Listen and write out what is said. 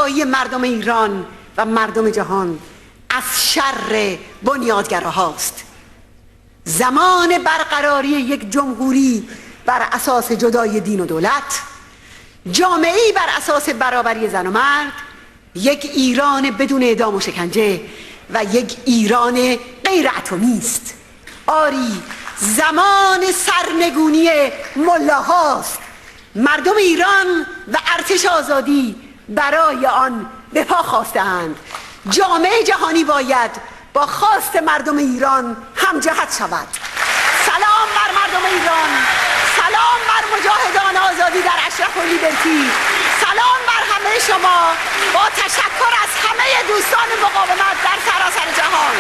رهایی مردم ایران و مردم جهان از شر بنیادگراهاست. زمان برقراری یک جمهوری بر اساس جدای دین و دولت، جامعه‌ای بر اساس برابری زن و مرد، یک ایران بدون اعدام و شکنجه و یک ایران غیر اتمی است. آری زمان سرنگونی ملاهاست. مردم ایران و ارتش آزادی برای آن به پا خواستند. جامعه جهانی باید با خواست مردم ایران همجهت شود. سلام بر مردم ایران، سلام بر مجاهدان آزادی در اشرف و لیبرتی، سلام بر همه شما، با تشکر از همه دوستان مقاومت در سراسر جهان.